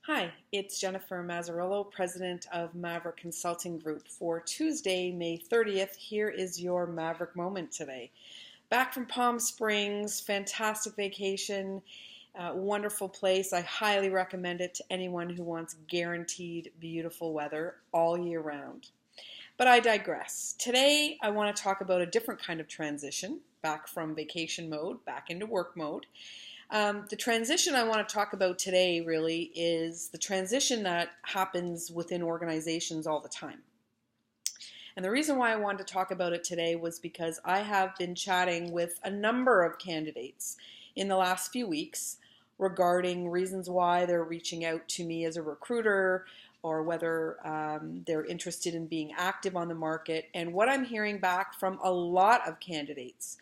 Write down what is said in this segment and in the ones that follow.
Hi, it's Jennifer Mazzarillo, President of Maverick Consulting Group. For Tuesday, May 30th, here is your Maverick Moment today. Back from Palm Springs, fantastic vacation, wonderful place. I highly recommend it to anyone who wants guaranteed beautiful weather all year round. But I digress. Today, I want to talk about a different kind of transition, back from vacation mode, back into work mode. The transition I want to talk about today really is the transition that happens within organizations all the time. And the reason why I wanted to talk about it today was because I have been chatting with a number of candidates in the last few weeks regarding reasons why they're reaching out to me as a recruiter, or whether they're interested in being active on the market. And what I'm hearing back from a lot of candidates,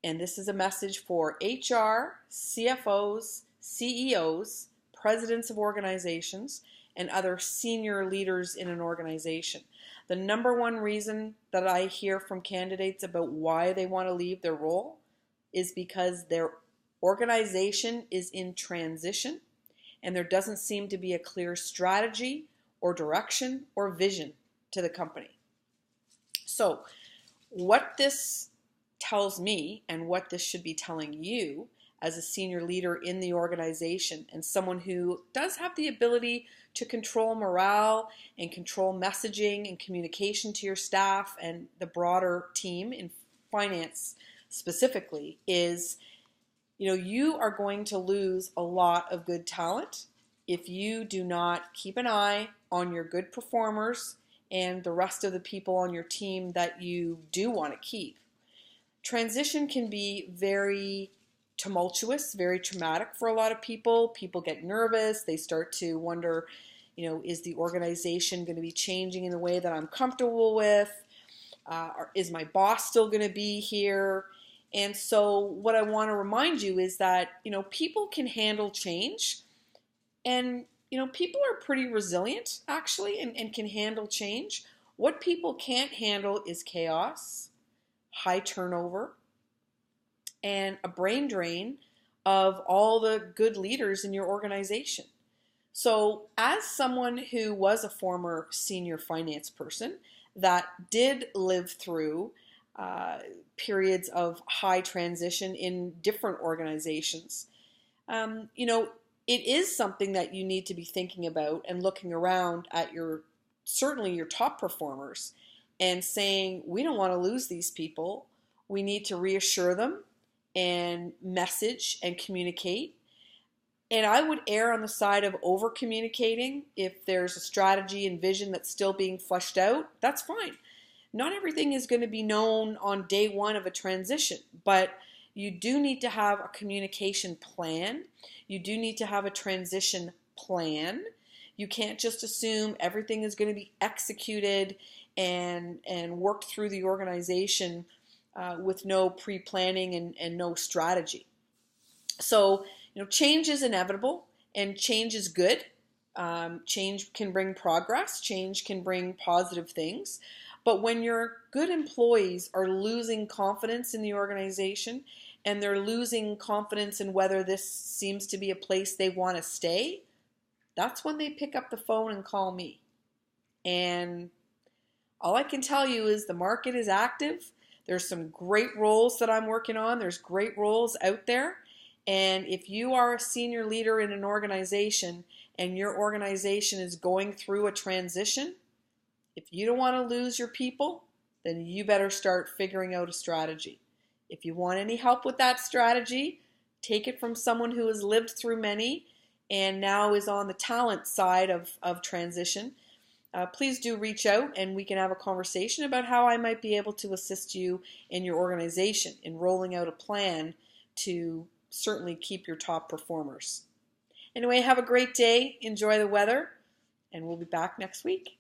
and this is a message for HR, CFOs, CEOs, presidents of organizations, and other senior leaders in an organization. The number one reason that I hear from candidates about why they want to leave their role is because their organization is in transition and there doesn't seem to be a clear strategy or direction or vision to the company. So, what this tells me, and what this should be telling you as a senior leader in the organization and someone who does have the ability to control morale and control messaging and communication to your staff and the broader team in finance specifically, is you are going to lose a lot of good talent if you do not keep an eye on your good performers and the rest of the people on your team that you do want to keep. Transition can be very tumultuous, very traumatic for a lot of people. People get nervous. They start to wonder, is the organization going to be changing in the way that I'm comfortable with? Or is my boss still going to be here? And so what I want to remind you is that, people can handle change. And, people are pretty resilient, actually, and can handle change. What people can't handle is chaos, high turnover, and a brain drain of all the good leaders in your organization. So as someone who was a former senior finance person that did live through periods of high transition in different organizations, it is something that you need to be thinking about and looking around at certainly your top performers and saying, we don't want to lose these people. We need to reassure them and message and communicate. And I would err on the side of over communicating. If there's a strategy and vision that's still being fleshed out, that's fine. Not everything is going to be known on day one of a transition, but you do need to have a communication plan. You do need to have a transition plan. You can't just assume everything is going to be executed and worked through the organization with no pre-planning and no strategy. So, change is inevitable and change is good. Change can bring progress. Change can bring positive things. But when your good employees are losing confidence in the organization and they're losing confidence in whether this seems to be a place they want to stay, that's when they pick up the phone and call me. And all I can tell you is the market is active. There's some great roles that I'm working on. There's great roles out there. And if you are a senior leader in an organization and your organization is going through a transition, if you don't want to lose your people, then you better start figuring out a strategy. If you want any help with that strategy, take it from someone who has lived through many and now is on the talent side of transition. Please do reach out and we can have a conversation about how I might be able to assist you in your organization in rolling out a plan to certainly keep your top performers. Anyway, have a great day, enjoy the weather, and we'll be back next week.